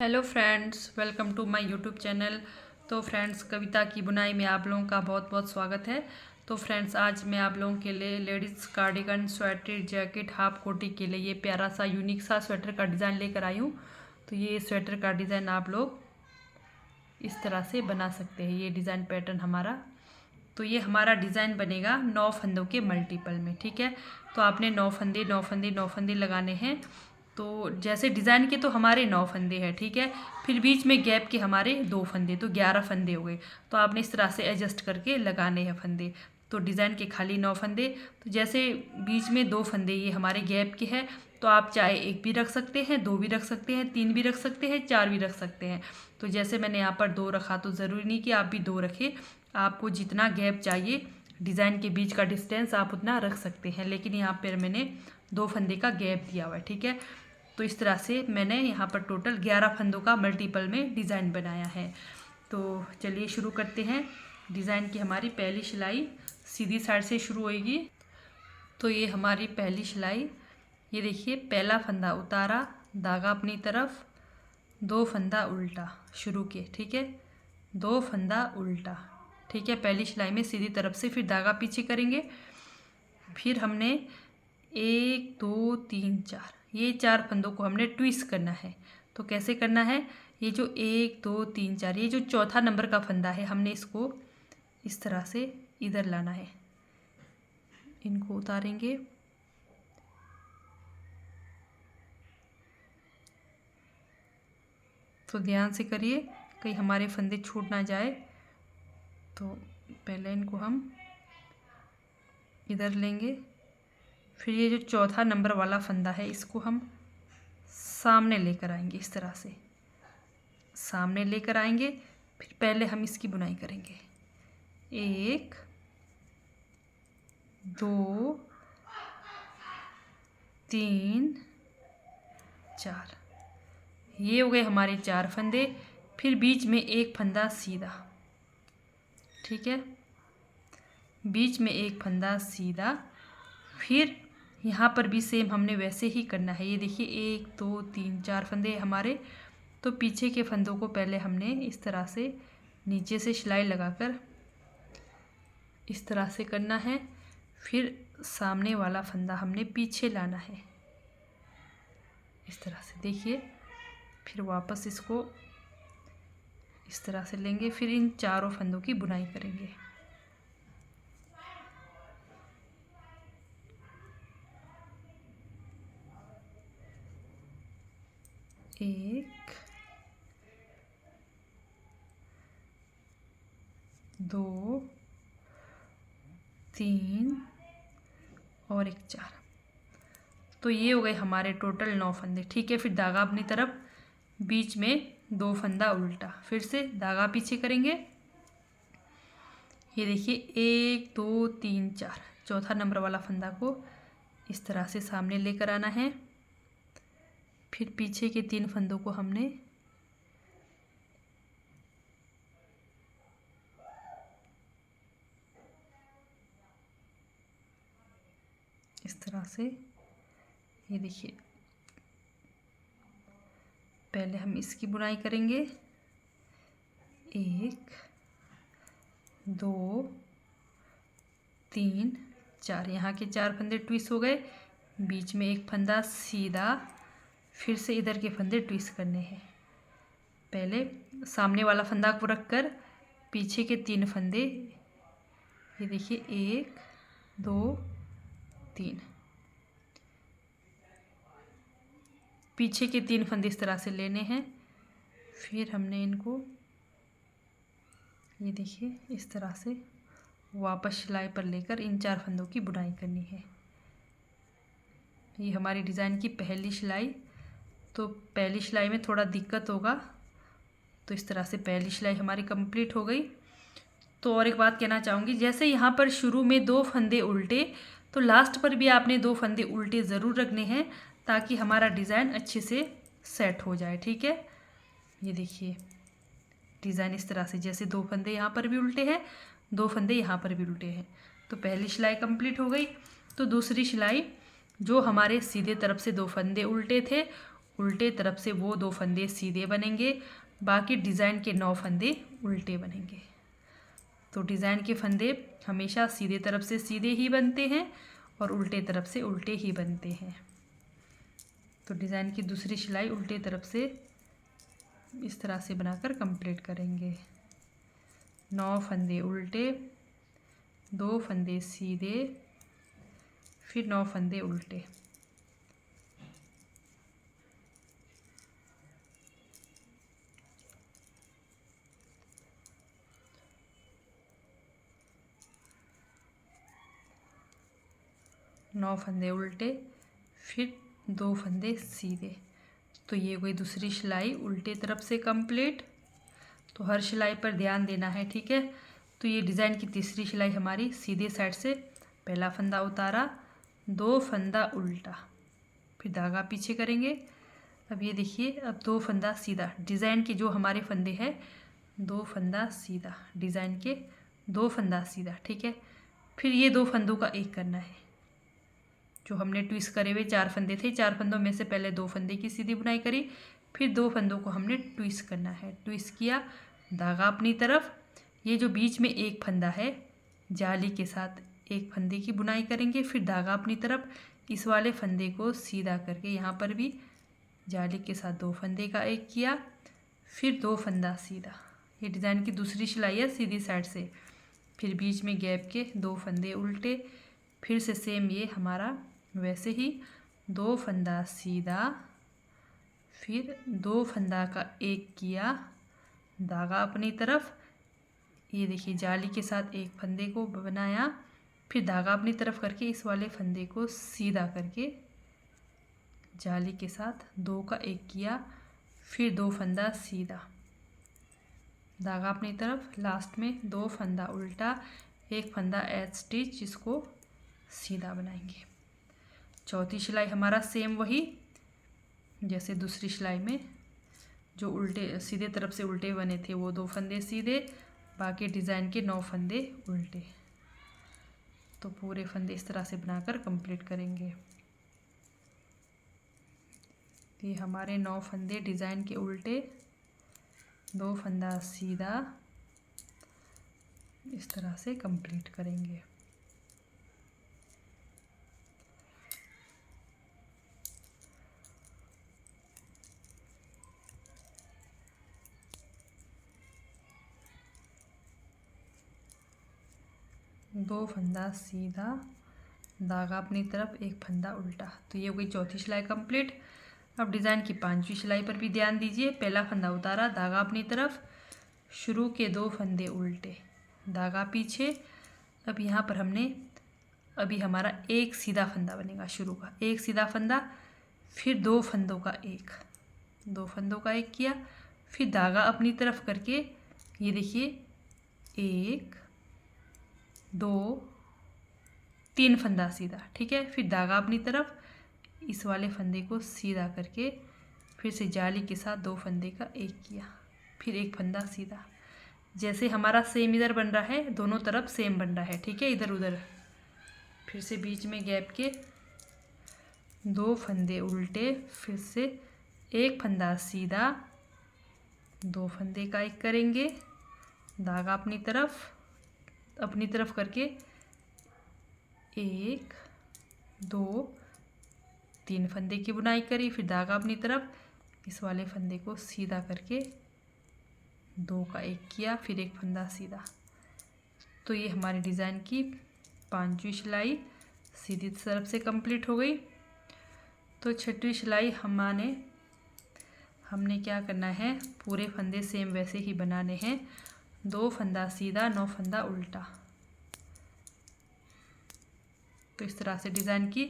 Hello friends, welcome to my YouTube channel. तो friends, कविता की बुनाई में आप लोगों का बहुत बहुत स्वागत है। तो फ्रेंड्स, आज मैं आप लोगों के लिए ladies cardigan, sweater, jacket, half कोटी के लिए ये प्यारा सा यूनिक सा स्वेटर का डिज़ाइन लेकर आई हूँ। तो ये स्वेटर का डिज़ाइन आप लोग इस तरह से बना सकते हैं। ये डिज़ाइन पैटर्न हमारा, तो ये हमारा डिज़ाइन बनेगा 9 फंदों के मल्टीपल में। ठीक है, तो आपने 9 फंदे 9 फंदे 9 फंदे लगाने हैं। तो जैसे डिज़ाइन के तो हमारे 9 फंदे हैं। ठीक है, फिर बीच में गैप के हमारे 2 फंदे, तो 11 फंदे हो गए। तो आपने इस तरह से एडजस्ट करके लगाने हैं फंदे। तो डिज़ाइन के खाली 9 फंदे, तो जैसे बीच में 2 फंदे ये हमारे गैप के हैं, तो आप चाहे 1 भी रख सकते हैं, 2 भी रख सकते हैं, 3 भी रख सकते हैं, 4 भी रख सकते हैं। तो जैसे मैंने यहाँ पर 2 रखा, तो ज़रूरी नहीं कि आप भी 2 रखें। आपको जितना गैप चाहिए डिज़ाइन के बीच का डिस्टेंस आप उतना रख सकते हैं, लेकिन यहाँ पर मैंने 2 फंदे का गैप दिया हुआ है। ठीक है, तो इस तरह से मैंने यहाँ पर टोटल 11 फंदों का मल्टीपल में डिज़ाइन बनाया है। तो चलिए शुरू करते हैं। डिज़ाइन की हमारी पहली सिलाई सीधी साइड से शुरू होएगी। तो ये हमारी पहली सिलाई, ये देखिए, पहला फंदा उतारा, धागा अपनी तरफ, 2 फंदा उल्टा शुरू किए। ठीक है, 2 फंदा उल्टा। ठीक है, पहली सिलाई में सीधी तरफ से, फिर धागा पीछे करेंगे। फिर हमने 1 2 3 4 ये 4 फंदों को हमने ट्विस्ट करना है। तो कैसे करना है, ये जो 1 2 3 4 ये जो चौथा नंबर का फंदा है, हमने इसको इस तरह से इधर लाना है। इनको उतारेंगे, तो ध्यान से करिए कहीं हमारे फंदे छूट ना जाए। तो पहले इनको हम इधर लेंगे, फिर ये जो चौथा नंबर वाला फंदा है इसको हम सामने लेकर आएंगे। इस तरह से सामने लेकर आएंगे, फिर पहले हम इसकी बुनाई करेंगे। 1 2 3 4 ये हो गए हमारे 4 फंदे। फिर बीच में एक फंदा सीधा। ठीक है, बीच में एक फंदा सीधा। फिर यहाँ पर भी सेम हमने वैसे ही करना है। ये देखिए, 1 2 3 4 फंदे हमारे। तो पीछे के फंदों को पहले हमने इस तरह से नीचे से सिलाई लगाकर इस तरह से करना है। फिर सामने वाला फंदा हमने पीछे लाना है इस तरह से, देखिए। फिर वापस इसको इस तरह से लेंगे, फिर इन चारों फंदों की बुनाई करेंगे। एक, दो, 3 और एक 4। तो ये हो गए हमारे टोटल 9 फंदे। ठीक है, फिर धागा अपनी तरफ, बीच में 2 फंदा उल्टा, फिर से धागा पीछे करेंगे। ये देखिए, 1 2 3 4 चौथा नंबर वाला फंदा को इस तरह से सामने लेकर आना है। फिर पीछे के 3 फंदों को हमने इस तरह से, ये देखिए, पहले हम इसकी बुनाई करेंगे। 1 2 3 4 यहाँ के 4 फंदे ट्विस्ट हो गए। बीच में एक फंदा सीधा, फिर से इधर के फंदे ट्विस्ट करने हैं। पहले सामने वाला फंदा को रखकर पीछे के 3 फंदे, ये देखिए, 1 2 3 पीछे के 3 फंदे इस तरह से लेने हैं। फिर हमने इनको, ये देखिए, इस तरह से वापस सिलाई पर लेकर इन 4 फंदों की बुनाई करनी है। ये हमारी डिज़ाइन की पहली सिलाई। तो पहली सिलाई में थोड़ा दिक्कत होगा, तो इस तरह से पहली सिलाई हमारी कंप्लीट हो गई। तो और एक बात कहना चाहूँगी, जैसे यहाँ पर शुरू में 2 फंदे उल्टे, तो लास्ट पर भी आपने 2 फंदे उल्टे ज़रूर रखने हैं, ताकि हमारा डिज़ाइन अच्छे से सेट हो जाए। ठीक है, ये देखिए, डिज़ाइन इस तरह से, जैसे 2 फंदे यहाँ पर भी उल्टे हैं, 2 फंदे यहाँ पर भी उल्टे हैं। तो पहली सिलाई कंप्लीट हो गई। तो दूसरी सिलाई, जो हमारे सीधे तरफ से 2 फंदे उल्टे थे, उल्टे तरफ से वो 2 फंदे सीधे बनेंगे, बाकी डिज़ाइन के 9 फंदे उल्टे बनेंगे। तो डिज़ाइन के फंदे हमेशा सीधे तरफ से सीधे ही बनते हैं और उल्टे तरफ से उल्टे ही बनते हैं। तो डिज़ाइन की दूसरी सिलाई उल्टे तरफ से इस तरह से बनाकर कंप्लीट करेंगे। 9 फंदे उल्टे, 2 फंदे सीधे, फिर 9 फंदे उल्टे। नौ फंदे उल्टे, फिर 2 फंदे सीधे। तो ये हुई दूसरी सिलाई उल्टे तरफ से कंप्लीट। तो हर सिलाई पर ध्यान देना है, ठीक है। तो ये डिज़ाइन की तीसरी सिलाई हमारी सीधे साइड से पहला फंदा उतारा, 2 फंदा उल्टा, फिर धागा पीछे करेंगे। अब ये देखिए, अब 2 फंदा सीधा, डिज़ाइन के जो हमारे फंदे हैं 2 फंदा सीधा, डिज़ाइन के 2 फंदा सीधा, ठीक है। फिर ये 2 फंदों का एक करना है। जो हमने ट्विस्ट करे हुए 4 फंदे थे, 4 फंदों में से पहले 2 फंदे की सीधी बुनाई करी, फिर 2 फंदों को हमने ट्विस्ट करना है। ट्विस्ट किया, धागा अपनी तरफ, ये जो बीच में एक फंदा है जाली के साथ एक फंदे की बुनाई करेंगे, फिर धागा अपनी तरफ, इस वाले फंदे को सीधा करके यहाँ पर भी जाली के साथ 2 फंदे का एक किया, फिर 2 फंदा सीधा। ये डिज़ाइन की दूसरी सिलाई है सीधी साइड से। फिर बीच में गैप के 2 फंदे उल्टे, फिर से सेम ये हमारा वैसे ही 2 फंदा सीधा, फिर 2 फंदा का एक किया, धागा अपनी तरफ, ये देखिए जाली के साथ एक फंदे को बनाया, फिर धागा अपनी तरफ करके इस वाले फंदे को सीधा करके जाली के साथ 2 का एक किया, फिर 2 फंदा सीधा, धागा अपनी तरफ, लास्ट में 2 फंदा उल्टा, एक फंदा एज स्टिच, जिसको सीधा बनाएंगे। चौथी सिलाई हमारा सेम वही जैसे दूसरी सिलाई में, जो उल्टे सीधे तरफ से उल्टे बने थे वो 2 फंदे सीधे, बाकी डिज़ाइन के 9 फंदे उल्टे। तो पूरे फंदे इस तरह से बनाकर कंप्लीट करेंगे। ये हमारे 9 फंदे डिज़ाइन के उल्टे, 2 फंदा सीधा, इस तरह से कंप्लीट करेंगे। दो फंदा सीधा, धागा अपनी तरफ, एक फंदा उल्टा। तो ये हो गई चौथी सिलाई कंप्लीट। अब डिज़ाइन की 5वीं सिलाई पर भी ध्यान दीजिए। पहला फंदा उतारा, धागा अपनी तरफ, शुरू के 2 फंदे उल्टे, धागा पीछे। अब यहाँ पर हमने अभी हमारा एक सीधा फंदा बनेगा शुरू का, एक सीधा फंदा, फिर 2 फंदों का एक, 2 फंदों का एक किया, फिर धागा अपनी तरफ करके ये देखिए 1 2 3 फंदा सीधा, ठीक है। फिर धागा अपनी तरफ, इस वाले फंदे को सीधा करके फिर से जाली के साथ 2 फंदे का एक किया, फिर एक फंदा सीधा। जैसे हमारा सेम इधर बन रहा है, दोनों तरफ सेम बन रहा है, ठीक है, इधर उधर। फिर से बीच में गैप के 2 फंदे उल्टे, फिर से एक फंदा सीधा, 2 फंदे का एक करेंगे, धागा अपनी तरफ करके 1 2 3 फंदे की बुनाई करी, फिर धागा अपनी तरफ, इस वाले फंदे को सीधा करके 2 का एक किया, फिर एक फंदा सीधा। तो ये हमारी डिज़ाइन की 5वीं सिलाई सीधी तरफ से कंप्लीट हो गई। तो 6वीं सिलाई हमने क्या करना है, पूरे फंदे सेम वैसे ही बनाने हैं। 2 फंदा सीधा, 9 फंदा उल्टा। तो इस तरह से डिज़ाइन की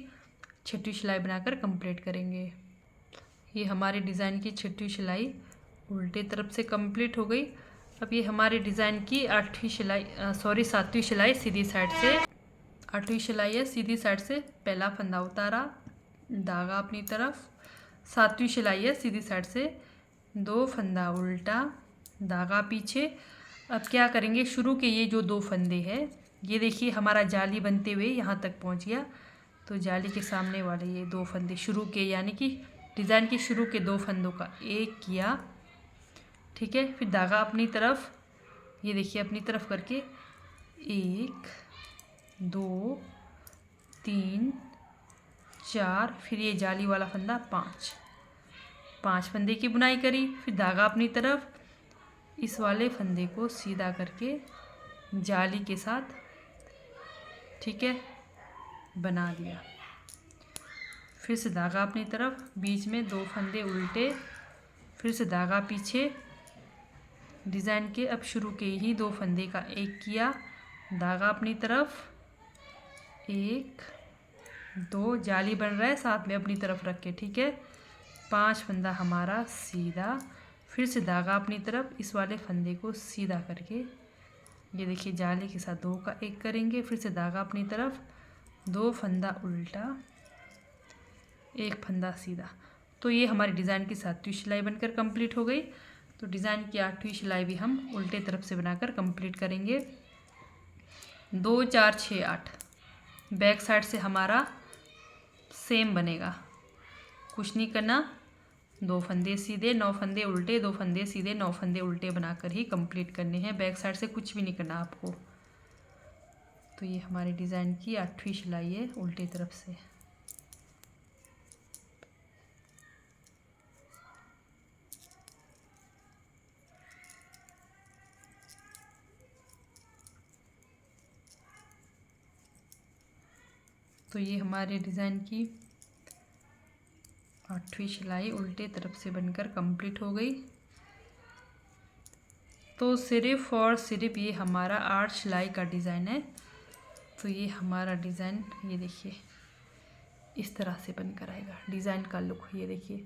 6वीं सिलाई बनाकर कंप्लीट करेंगे। ये हमारी डिज़ाइन की 6वीं सिलाई उल्टे तरफ से कंप्लीट हो गई। अब ये हमारे डिज़ाइन की 7वीं सिलाई सीधी साइड से, 8वीं सिलाई है सीधी साइड से, पहला फंदा उतारा, धागा अपनी तरफ। 7वीं सिलाई है सीधी साइड से, 2 फंदा उल्टा, धागा पीछे। अब क्या करेंगे, शुरू के ये जो 2 फंदे हैं, ये देखिए हमारा जाली बनते हुए यहाँ तक पहुँच गया। तो जाली के सामने वाले ये 2 फंदे शुरू के, यानी कि डिज़ाइन के शुरू के 2 फंदों का एक किया, ठीक है। फिर धागा अपनी तरफ, ये देखिए अपनी तरफ करके 1 2 3 4, फिर ये जाली वाला फंदा 5 फंदे की बुनाई करी। फिर धागा अपनी तरफ, इस वाले फंदे को सीधा करके जाली के साथ, ठीक है, बना दिया। फिर से धागा अपनी तरफ, बीच में 2 फंदे उल्टे, फिर से धागा पीछे, डिज़ाइन के अब शुरू के ही 2 फंदे का एक किया, धागा अपनी तरफ 1 2, जाली बन रहा है साथ में अपनी तरफ रख के, ठीक है। 5 फंदा हमारा सीधा, फिर से धागा अपनी तरफ, इस वाले फंदे को सीधा करके, ये देखिए जाली के साथ 2 का एक करेंगे। फिर से धागा अपनी तरफ, 2 फंदा उल्टा, 1 फंदा सीधा। तो ये हमारी डिज़ाइन की 7वीं सिलाई बनकर कंप्लीट हो गई। तो डिज़ाइन की 8वीं सिलाई भी हम उल्टे तरफ से बनाकर कंप्लीट करेंगे। 2 4 6 8, बैक साइड से हमारा सेम बनेगा, कुछ नहीं करना। 2 फंदे सीधे, 9 फंदे उल्टे, 2 फंदे सीधे, 9 फंदे उल्टे बनाकर ही कंप्लीट करने हैं। बैक साइड से कुछ भी नहीं करना आपको। तो ये हमारी डिज़ाइन की 8वीं सिलाई है उल्टे तरफ से। तो ये हमारे डिज़ाइन की 8वीं सिलाई उल्टे तरफ से बनकर कंप्लीट हो गई। तो सिर्फ और सिर्फ ये हमारा 8 सिलाई का डिज़ाइन है। तो ये हमारा डिज़ाइन, ये देखिए इस तरह से बनकर आएगा डिज़ाइन का लुक। ये देखिए,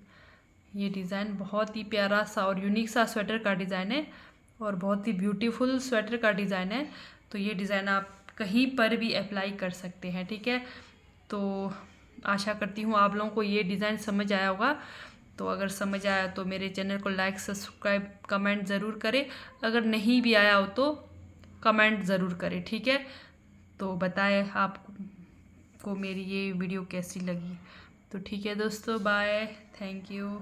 ये डिज़ाइन बहुत ही प्यारा सा और यूनिक सा स्वेटर का डिज़ाइन है और बहुत ही ब्यूटीफुल स्वेटर का डिज़ाइन है। तो ये डिज़ाइन आप कहीं पर भी अप्लाई कर सकते हैं, ठीक है। तो आशा करती हूँ आप लोगों को ये डिज़ाइन समझ आया होगा। तो अगर समझ आया तो मेरे चैनल को लाइक सब्सक्राइब कमेंट ज़रूर करें। अगर नहीं भी आया हो तो कमेंट ज़रूर करें, ठीक है। तो बताएं आपको मेरी ये वीडियो कैसी लगी। तो ठीक है दोस्तों, बाय, थैंक यू।